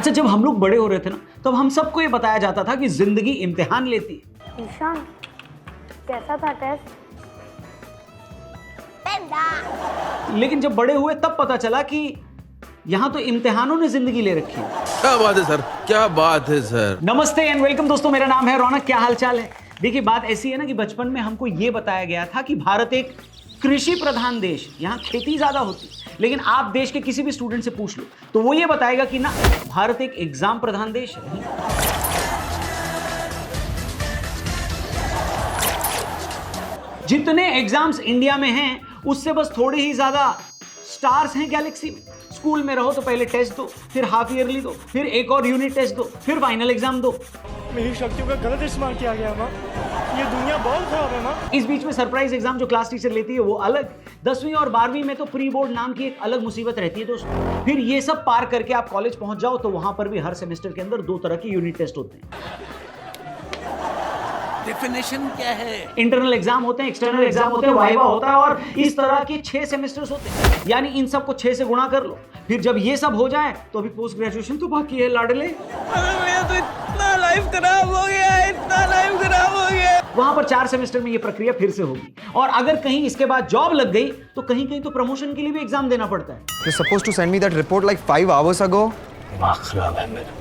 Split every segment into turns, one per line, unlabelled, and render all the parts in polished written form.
अच्छा, जब हम लोग बड़े हो रहे थे ना, तब हम सबको ये बताया जाता था कि जिंदगी इम्तिहान लेती है।
ईशान, कैसा था टेस्ट?
लेकिन जब बड़े हुए तब पता चला कि यहाँ तो इम्तिहानों ने जिंदगी ले रखी है।
क्या बात है सर, क्या बात है सर।
नमस्ते एंड वेलकम दोस्तों, मेरा नाम है रौनक। क्या हालचाल है? देखिए, बात ऐसी है ना कि बचपन में हमको ये बताया गया था कि भारत एक कृषि प्रधान देश, यहाँ खेती ज्यादा होती। लेकिन आप देश के किसी भी स्टूडेंट से पूछ लो तो वो ये बताएगा कि ना, भारत एक एग्जाम प्रधान देश है। जितने एग्जाम्स इंडिया में हैं उससे बस थोड़े ही ज्यादा स्टार्स हैं गैलेक्सी में। स्कूल में रहो तो पहले टेस्ट दो, फिर हाफ ईयरली दो, फिर एक और यूनिट टेस्ट दो, फिर फाइनल एग्जाम दो।
मेरी शक्तियों का गलत इस्तेमाल किया गया माँ। ये दुनिया बहुत खराब है माँ।
इस बीच में सरप्राइज एग्जाम जो क्लास टीचर लेती है वो अलग। 10वीं और 12वीं में तो प्री बोर्ड नाम की एक अलग मुसीबत रहती है दोस्तों। फिर ये सब पार करके आप कॉलेज पहुंच जाओ तो वहां पर भी हर सेमेस्टर के अंदर 2 तरह के यूनिट टेस्ट होते हैं।
डेफिनेशन क्या है?
इंटरनल एग्जाम होते हैं, एक्सटर्नल एग्जाम होते हैं, वाइवा होता है और इस तरह के 6 सेमेस्टर्स होते हैं। यानी इन सबको 6 से गुणा कर लो। फिर जब ये सब हो जाए तो अभी पोस्ट ग्रेजुएशन तो बाकी है लाडले।
अरे मेरा तो इतना लाइफ खराब हो गया, इतना लाइफ खराब हो गया।
वहां पर 4 सेमेस्टर में ये प्रक्रिया फिर से होगी और अगर कहीं इसके बाद जॉब लग गई तो कहीं कहीं तो प्रमोशन के लिए भी एग्जाम देना पड़ता है।
You're supposed to send me that report like 5 hours ago.
दिमाग खराब है मेरा।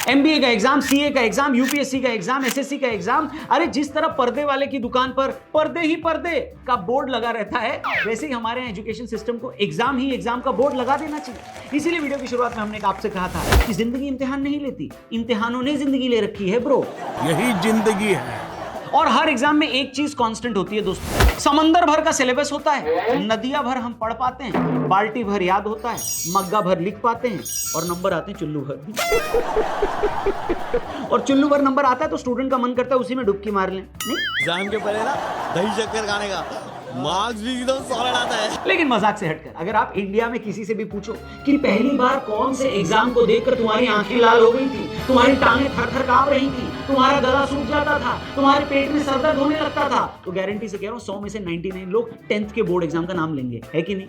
MBA का एग्जाम, CA का एग्जाम, UPSC का एग्जाम, SSC का एग्जाम। अरे जिस तरह पर्दे वाले की दुकान पर पर्दे ही पर्दे का बोर्ड लगा रहता है, वैसे ही हमारे एजुकेशन सिस्टम को एग्जाम ही एग्जाम का बोर्ड लगा देना चाहिए। इसीलिए वीडियो की शुरुआत में हमने आपसे कहा था कि जिंदगी इम्तिहान नहीं लेती, इम्तिहानों ने जिंदगी ले रखी है ब्रो।
यही जिंदगी है।
और हर एग्जाम में एक चीज कांस्टेंट होती है दोस्तों, समंदर भर का सिलेबस होता है, नदियां भर हम पढ़ पाते हैं, बाल्टी भर याद होता है, मग्गा भर लिख पाते हैं और नंबर आते हैं चुल्लू भर। और चुल्लू भर नंबर आता है तो स्टूडेंट का मन करता है उसी में डुबकी मार लें, नहीं?
एग्जाम के पहले ना दही शक्कर खाने का मार्क्स भी एकदम सॉलिड आता है।
लेकिन मजाक से हटकर अगर आप इंडिया में किसी से भी पूछो कि पहली बार कौन से एग्जाम को देखकर तुम्हारी आंखें लाल हो गई थी, तुम्हारी टांगें थर-थर कांप रही थी, तुम्हारा गला सूख जाता था, तुम्हारे पेट में सर दर्द होने लगता था, तो गारंटी से कह रहा हूं 100 में से 99 लोग 10th के बोर्ड एग्जाम का नाम लेंगे, है कि नहीं?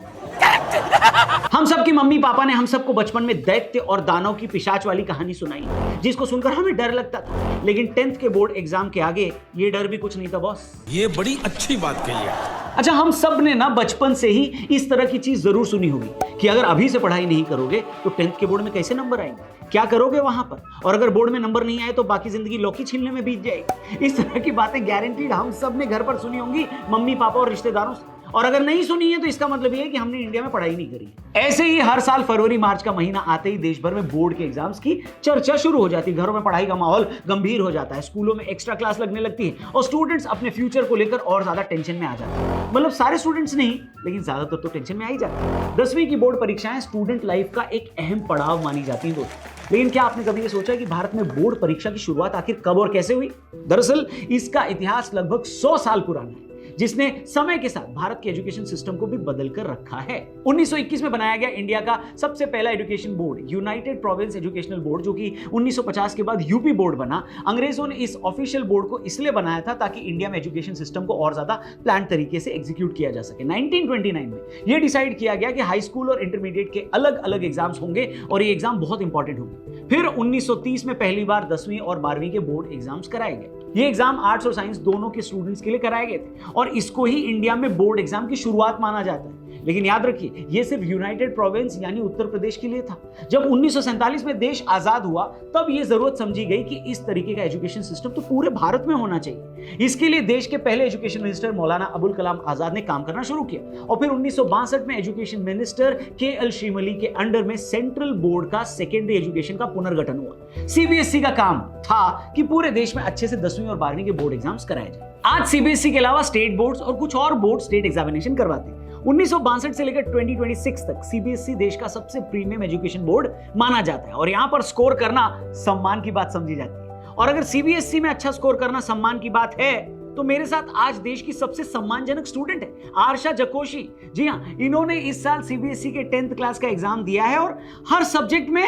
हम सबकी मम्मी पापा ने हम सबको बचपन में दैत्य और दानव की पिशाच वाली कहानी सुनाई, जिसको सुनकर हमें डर लगता था। लेकिन 10th के बोर्ड एग्जाम के आगे ये डर भी कुछ नहीं था बॉस।
ये बड़ी अच्छी बात कही है।
अच्छा, हम सब ने ना बचपन से ही इस तरह की चीज जरूर सुनी होगी कि अगर अभी से पढ़ाई नहीं करोगे तो 10th के बोर्ड में कैसे नंबर आएंगे, क्या करोगे वहां पर, और अगर बोर्ड में नंबर नहीं आए तो बाकी जिंदगी लौकी छीलने में बीत जाएगी। इस तरह की बातें गारंटीड हम सब ने घर पर सुनी होंगी मम्मी पापा और रिश्तेदारों से। और अगर नहीं सुनी है तो इसका मतलब ये है कि हमने इंडिया में पढ़ाई नहीं करी। ऐसे ही हर साल फरवरी मार्च का महीना आते ही देश भर में बोर्ड के एग्जाम्स की चर्चा शुरू हो जाती है। घरों में पढ़ाई का माहौल गंभीर हो जाता है, स्कूलों में एक्स्ट्रा क्लास लगने लगती है और स्टूडेंट्स अपने फ्यूचर को लेकर और ज्यादा टेंशन में आ जाते हैं। मतलब सारे स्टूडेंट्स नहीं, लेकिन ज्यादातर तो टेंशन में आ ही जाते हैं। 10वीं की बोर्ड परीक्षाएं स्टूडेंट लाइफ का एक अहम पड़ाव मानी जाती हैं दोस्तों। लेकिन क्या आपने कभी ये सोचा कि भारत में बोर्ड परीक्षा की शुरुआत आखिर कब और कैसे हुई? दरअसल इसका इतिहास लगभग 100 साल पुराना है, जिसने समय के साथ भारत के एजुकेशन सिस्टम को भी बदल कर रखा है। 1921 में बनाया गया इंडिया का सबसे पहला education board United province educational board, जो कि 1950 के बाद यूपी बोर्ड बना। अंग्रेजों ने इस ऑफिशियल बोर्ड को इसलिए बनाया था ताकि इंडिया में एजुकेशन सिस्टम को और ज्यादा प्लान तरीके से एग्जीक्यूट किया जा सके। 1929 में यह डिसाइड किया गया कि हाई स्कूल और इंटरमीडिएट के अलग अलग एग्जाम्स होंगे और ये एग्जाम बहुत इंपॉर्टेंट होंगे। फिर 1930 में पहली बार 10वीं और 12वीं के बोर्ड एग्जाम्स कराए गए। ये एग्जाम आर्ट्स और साइंस दोनों के स्टूडेंट्स के लिए कराए गए थे और इसको ही इंडिया में बोर्ड एग्जाम की शुरुआत माना जाता है। लेकिन याद रखिए, ये सिर्फ यूनाइटेड प्रोविंस यानी उत्तर प्रदेश के लिए था। जब 1947 में देश आजाद हुआ तब ये जरूरत समझी गई कि इस तरीके का एजुकेशन सिस्टम तो पूरे भारत में होना चाहिए। इसके लिए देश के पहले एजुकेशन मिनिस्टर मौलाना अबुल कलाम आजाद ने काम करना शुरू किया और फिर 1962 में एजुकेशन मिनिस्टर KL श्रीमली के अंडर में सेंट्रल बोर्ड का सेकेंडरी एजुकेशन का पुनर्गठन हुआ। CBSE का काम था कि पूरे देश में अच्छे से 10वीं और 12वीं के बोर्ड एग्जाम्स कराए जाए। आज CBSE के अलावा स्टेट बोर्ड्स और कुछ और बोर्ड स्टेट एग्जामिनेशन करवाते हैं। 1962 से लेकर 2026 तक CBSE देश का सबसे प्रीमियम एजुकेशन बोर्ड माना जाता है और यहाँ पर स्कोर करना सम्मान की बात समझी जाती है। और अगर CBSE में अच्छा स्कोर करना सम्मान की बात है तो मेरे साथ आज देश की सबसे सम्मानजनक स्टूडेंट है आरशा जकोशी। जी हाँ, इन्होंने इस साल CBSE के 10th क्लास का एग्जाम दिया है और हर सब्जेक्ट में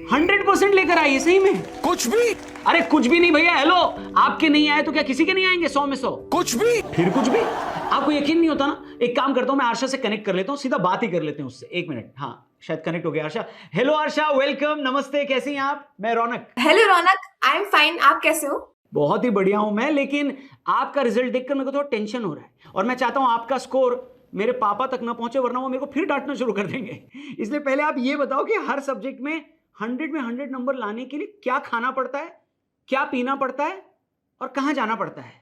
100% लेकर आई है। सही में
कुछ भी?
अरे कुछ भी नहीं भैया, हेलो, आपके नहीं आए तो क्या किसी के नहीं आएंगे? 100 में 100।
कुछ भी?
फिर कुछ भी? आपको यकीन नहीं होता ना? एक काम करता हूं, मैं आरशा से कनेक्ट कर लेता हूं, सीधा बात ही कर लेते हैं उससे। 1 मिनट। हाँ शायद कनेक्ट हो गया आशा। हेलो आशा, वेलकम, नमस्ते, कैसी हैं आप? मैं Raunak.
Hello Raunak, I am fine. आप कैसे हो?
बहुत ही बढ़िया हूं मैं, लेकिन आपका रिजल्ट देखकर मेरे को थोड़ा टेंशन हो रहा है और मैं चाहता हूं आपका स्कोर मेरे पापा तक ना पहुंचे, वरना वो मेरे को फिर डांटना शुरू कर देंगे। इसलिए पहले आप ये बताओ कि हर सब्जेक्ट में 100 में 100 नंबर लाने के लिए क्या खाना पड़ता है, क्या पीना पड़ता है और कहाँ जाना पड़ता है?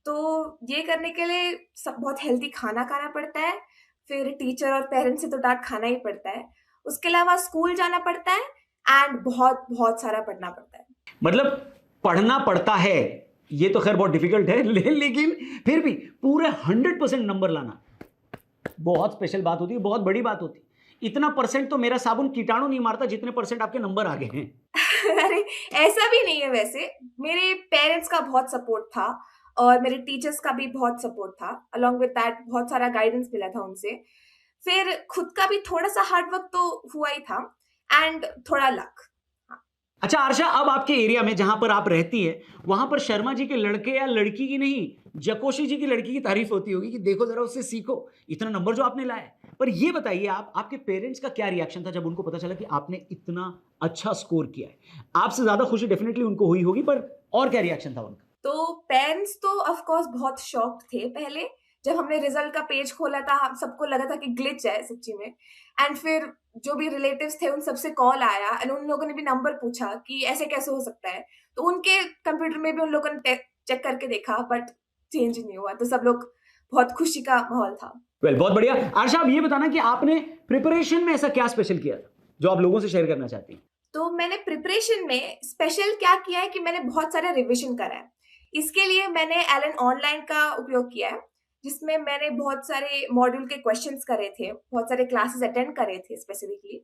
तो ये करने के लिए सब बहुत हेल्दी खाना खाना पड़ता है, फिर टीचर और पेरेंट्स से तो डांट खाना ही पड़ता है, उसके अलावा स्कूल जाना पड़ता है एंड बहुत बहुत सारा पढ़ना पड़ता है।
मतलब पढ़ना पड़ता है, ये तो खैर बहुत डिफिकल्ट है, लेकिन फिर भी पूरे 100% नंबर लाना बहुत स्पेशल बात होती है, बहुत बड़ी बात होती है। इतना परसेंट तो मेरा साबुन कीटाणु नहीं मारता जितने परसेंट आपके नंबर आ गए हैं।
अरे ऐसा भी नहीं है, वैसे मेरे पेरेंट्स का बहुत सपोर्ट था और मेरे टीचर्स का भी बहुत सपोर्ट था। अलॉन्ग विद दैट बहुत सारा गाइडेंस मिला था उनसे। फिर खुद का भी थोड़ा सा हार्ड वर्क तो हुआ ही था एंड थोड़ा लक।
अच्छा आरशा, अब आपके एरिया में जहां पर आप रहती है वहां पर शर्मा जी के लड़के या लड़की की नहीं, जकोशी जी की लड़की की तारीफ होती होगी कि देखो जरा उससे सीखो, इतना नंबर जो आपने लाया। पर ये बताइए आप, आपके पेरेंट्स का क्या रिएक्शन था जब उनको पता चला कि आपने इतना अच्छा स्कोर किया है? आपसे ज्यादा खुशी डेफिनेटली उनको हुई होगी, पर और क्या रिएक्शन था उनका?
तो पेरेंट्स तो ऑफ कोर्स बहुत शॉक्ड थे। पहले जब हमने रिजल्ट का पेज खोला था, हम सबको लगा था कि ग्लिच है सच्ची में। एंड फिर जो भी रिलेटिव्स थे उन सबसे कॉल आया एंड उन लोगों ने भी नंबर पूछा कि ऐसे कैसे हो सकता है। तो उनके कंप्यूटर में भी उन लोगों ने चेक करके देखा, बट चेंज नहीं हुआ। तो सब लोग बहुत खुशी का माहौल था।
वेल, बहुत बढ़िया। आरशा, आप ये बताना कि आपने प्रिपरेशन में ऐसा क्या स्पेशल किया था जो आप लोगों से शेयर करना चाहती हैं?
तो मैंने प्रिपरेशन में स्पेशल क्या किया है कि मैंने बहुत सारा रिविजन करा है। इसके लिए मैंने एलन ऑनलाइन का उपयोग किया है, जिसमें मैंने बहुत सारे मॉड्यूल के क्वेश्चंस करे थे, बहुत सारे क्लासेस अटेंड करे थे स्पेसिफिकली।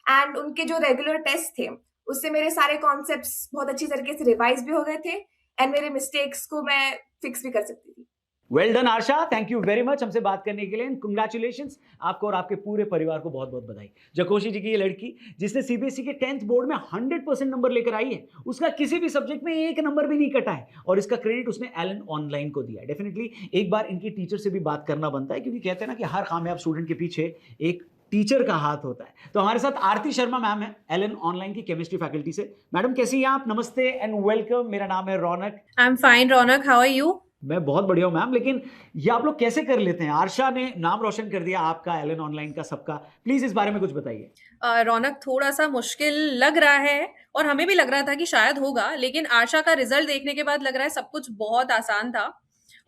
एंड उनके जो रेगुलर टेस्ट थे उससे मेरे सारे कॉन्सेप्ट्स बहुत अच्छी तरीके से रिवाइज भी हो गए थे एंड मेरे मिस्टेक्स को मैं फिक्स भी कर सकती थी।
Well done Aarsha, thank you very much हमसे बात करने के लिए। कंग्रेचुलेशंस आपको और आपके पूरे परिवार को बहुत बहुत बधाई। जकोशी जी की ये लड़की जिसने सीबीएसई के 10th बोर्ड में 100% नंबर लेकर आई है, उसका किसी भी सब्जेक्ट में एक नंबर भी नहीं कटा है और इसका क्रेडिट उसने एलन ऑनलाइन को दिया है। डेफिनेटली एक बार इनकी टीचर से भी बात करना बनता है, क्योंकि कहते हैं ना कि हर कामयाब स्टूडेंट के पीछे एक टीचर का हाथ होता है। तो हमारे साथ आरती शर्मा मैम है, एलन ऑनलाइन की केमिस्ट्री फैकल्टी से। मैडम कैसी हैं आप? नमस्ते एंड वेलकम। मेरा नाम है Raunak.
I am fine Raunak, how are you?
मैं बहुत बढ़िया हूँ मैम, लेकिन ये आप लोग कैसे कर लेते हैं? आरशा ने नाम रोशन कर दिया आपका, एलन ऑनलाइन का, सबका। प्लीज इस बारे में कुछ बताइए।
रौनक, थोड़ा सा मुश्किल लग रहा है और हमें भी लग रहा था कि शायद होगा, लेकिन आशा का रिजल्ट देखने के बाद लग रहा है सब कुछ बहुत आसान था।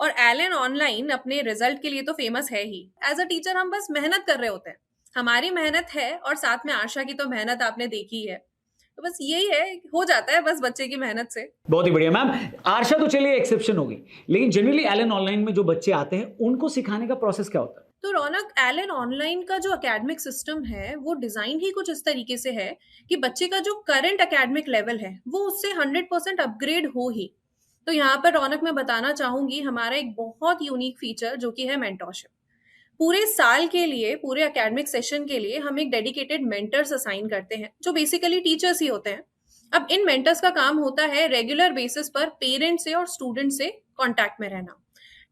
और एलन ऑनलाइन अपने रिजल्ट के लिए तो फेमस है ही। एज अ टीचर हम बस मेहनत कर रहे होते हैं, हमारी मेहनत है और साथ में आशा की तो मेहनत आपने देखी है। तो बस यही है, हो जाता है बस बच्चे की मेहनत से।
बहुत ही बढ़िया मैम। आशा तो चलिए एक्सेप्शन होगी, लेकिन जनरली एलन ऑनलाइन में जो बच्चे आते हैं उनको सिखाने का प्रोसेस क्या होता है?
तो रौनक, एलन ऑनलाइन का जो एकेडमिक सिस्टम है वो डिजाइन ही कुछ इस तरीके से है कि बच्चे का जो करंट एकेडमिक लेवल है वो उससे 100% अपग्रेड हो ही। तो यहाँ पर रौनक मैं बताना चाहूंगी हमारा एक बहुत यूनिक फीचर जो कि है मेंटरशिप। पूरे साल के लिए, पूरे एकेडमिक सेशन के लिए हम एक डेडिकेटेड मेंटर्स असाइन करते हैं जो बेसिकली टीचर्स ही होते हैं। अब इन मेंटर्स का काम होता है रेगुलर बेसिस पर पेरेंट्स से और स्टूडेंट से कांटेक्ट में रहना।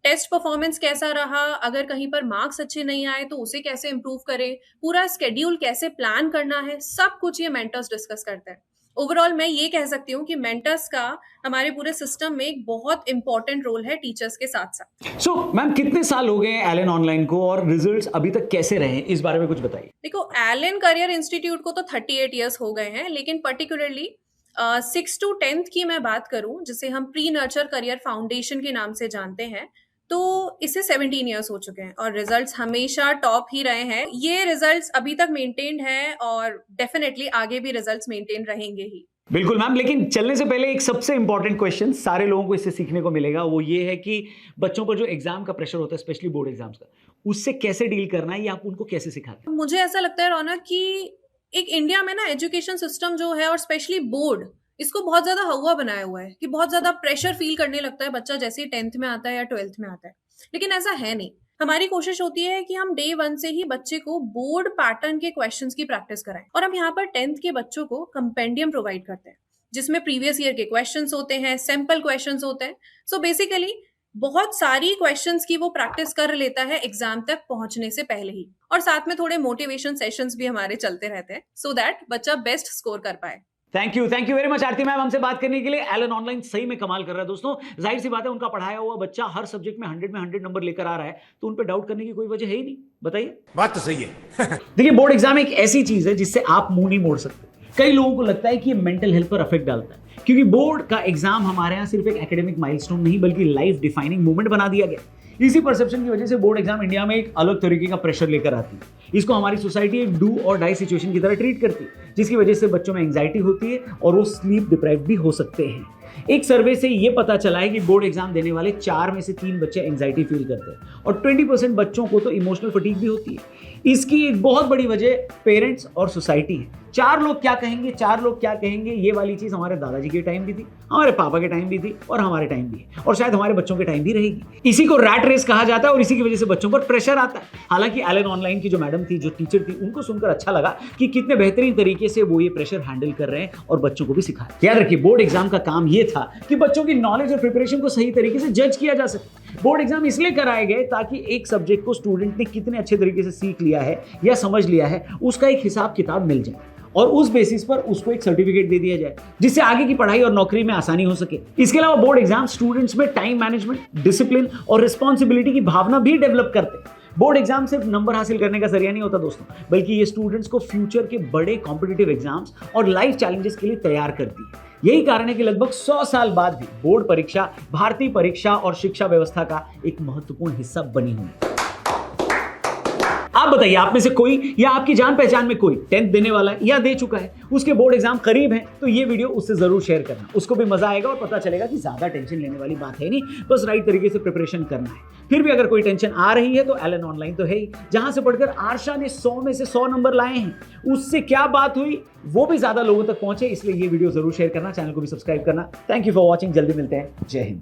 टेस्ट परफॉर्मेंस कैसा रहा, अगर कहीं पर मार्क्स अच्छे नहीं आए तो उसे कैसे इंप्रूव करें, पूरा स्केड्यूल कैसे प्लान करना है, सब कुछ ये मेंटर्स डिस्कस करते हैं। ओवरऑल मैं ये कह सकती हूँ कि मेंटर्स का हमारे पूरे सिस्टम में एक बहुत इंपॉर्टेंट रोल है टीचर्स के साथ साथ।
सो मैम, कितने साल हो गए एलन ऑनलाइन को और रिजल्ट्स अभी तक कैसे रहे, इस बारे में कुछ बताइए।
देखो, एलन करियर इंस्टीट्यूट को तो 38 ईयर्स हो गए हैं, लेकिन पर्टिकुलरली 6 to 10th की मैं बात करूं, जिसे हम प्री नर्चर करियर फाउंडेशन के नाम से जानते हैं, तो इससे 17 ईयर्स हो चुके हैं और रिजल्ट्स हमेशा टॉप ही रहे हैं। ये रिजल्ट्स अभी तक मेंटेन्ड है और डेफिनेटली आगे भी रिजल्ट्स मेंटेन रहेंगे ही।
बिल्कुल मैम, लेकिन चलने से पहले एक सबसे इंपॉर्टेंट क्वेश्चन सारे लोगों को इससे सीखने को मिलेगा, वो ये है कि बच्चों पर जो एग्जाम का प्रेशर होता है, स्पेशली बोर्ड एग्जाम्स का, उससे कैसे डील करना है, ये आप उनको कैसे सिखाते हैं?
मुझे ऐसा लगता है रौनक कि एक इंडिया में ना एजुकेशन सिस्टम जो है और स्पेशली बोर्ड, इसको बहुत ज्यादा हवा बनाया हुआ है कि बहुत ज्यादा प्रेशर फील करने लगता है बच्चा जैसे ही 10th में आता है या 12th में आता है। लेकिन ऐसा है नहीं। हमारी कोशिश होती है कि हम डे 1 से ही बच्चे को बोर्ड पैटर्न के क्वेश्चंस की प्रैक्टिस कराएं और हम यहाँ पर 10th के बच्चों को कंपेंडियम प्रोवाइड करते हैं जिसमें प्रीवियस ईयर के क्वेश्चंस होते हैं, सैंपल क्वेश्चंस होते हैं। सो बेसिकली बहुत सारी क्वेश्चंस की वो प्रैक्टिस कर लेता है एग्जाम तक पहुंचने से पहले ही, और साथ में थोड़े मोटिवेशन सेशंस भी हमारे चलते रहते हैं सो दैट बच्चा बेस्ट स्कोर कर पाए।
Thank you very much Aarti ma'am हमसे बात करने के लिए। एलन ऑनलाइन सही में कमाल कर रहा है दोस्तों। जाहिर सी बात है, उनका पढ़ाया हुआ बच्चा हर सब्जेक्ट में 100 नंबर लेकर आ रहा है, तो उन पे डाउट करने की कोई वजह है ही नहीं। बताइए,
बात तो सही है।
देखिए, बोर्ड एग्जाम एक ऐसी चीज है जिससे आप मुंह नहीं मोड़ सकते। कई लोगों को लगता है कि ये मेंटल हेल्थ पर अफेक्ट डालता है, क्योंकि बोर्ड का एग्जाम हमारे यहाँ सिर्फ एक एकेडमिक माइलस्टोन नहीं बल्कि लाइफ डिफाइनिंग मूवमेंट बना दिया गया। इसी परसेप्शन की वजह से बोर्ड एग्जाम इंडिया में एक अलग तरीके का प्रेशर लेकर आती है। इसको हमारी सोसाइटी एक डू और डाई सिचुएशन की तरह ट्रीट करती है, जिसकी वजह से बच्चों में एंजाइटी होती है और वो स्लीप डिप्राइव्ड भी हो सकते हैं। एक सर्वे से ये पता चला है कि बोर्ड एग्जाम देने वाले 4 में से 3 बच्चे एंजाइटी फील करते हैं और 20% बच्चों को तो इमोशनल फटीग भी होती है। इसकी एक बहुत बड़ी वजह पेरेंट्स और सोसाइटी है। 4 लोग क्या कहेंगे, ये वाली चीज हमारे दादाजी के टाइम भी थी, हमारे पापा के टाइम भी थी और हमारे टाइम भी है, और शायद हमारे बच्चों के टाइम भी रहेगी। इसी को रैट रेस कहा जाता है और इसी की वजह से बच्चों पर प्रेशर आता है। हालांकि एलन ऑनलाइन की जो मैडम थी, जो टीचर थी, उनको सुनकर अच्छा लगा कि कितने बेहतरीन तरीके से वो ये प्रेशर हैंडल कर रहे हैं और बच्चों को भी सिखाया। याद रखिए, बोर्ड एग्जाम का काम ये था कि बच्चों की नॉलेज और प्रिपरेशन को सही तरीके से जज किया जा सके। बोर्ड एग्जाम इसलिए कराए गए ताकि एक सब्जेक्ट को स्टूडेंट ने कितने अच्छे तरीके से सीख लिया है या समझ लिया है, उसका एक हिसाब किताब मिल जाए और उस बेसिस पर उसको एक सर्टिफिकेट दे दिया जाए, जिससे आगे की पढ़ाई और नौकरी में आसानी हो सके। इसके अलावा बोर्ड एग्जाम स्टूडेंट्स में टाइम मैनेजमेंट, डिसिप्लिन और रिस्पॉन्सिबिलिटी की भावना भी डेवलप करते हैं। बोर्ड एग्जाम सिर्फ नंबर हासिल करने का जरिया नहीं होता दोस्तों, बल्कि ये स्टूडेंट्स को फ्यूचर के बड़े कॉम्पिटिटिव एग्जाम्स और लाइफ चैलेंजेस के लिए तैयार करती है। यही कारण है कि लगभग 100 साल बाद भी बोर्ड परीक्षा भारतीय परीक्षा और शिक्षा व्यवस्था का एक महत्वपूर्ण हिस्सा बनी हुई है। आप बताइए, आप में से कोई या आपकी जान पहचान में कोई 10th देने वाला है या दे चुका है, उसके बोर्ड एग्जाम करीब है, तो ये वीडियो उससे जरूर शेयर करना। उसको भी मजा आएगा और पता चलेगा कि ज्यादा टेंशन लेने वाली बात है नहीं, बस राइट तरीके से प्रिपरेशन करना है। फिर भी अगर कोई टेंशन आ रही है तो एलन ऑनलाइन तो है ही, जहां से पढ़कर आरशा ने 100 में से 100 नंबर लाए हैं। उससे क्या बात हुई वो भी ज्यादा लोगों तक पहुंचे, इसलिए ये वीडियो जरूर शेयर करना, चैनल को भी सब्सक्राइब करना। थैंक यू फॉर वॉचिंग, जल्दी मिलते हैं, जय हिंद।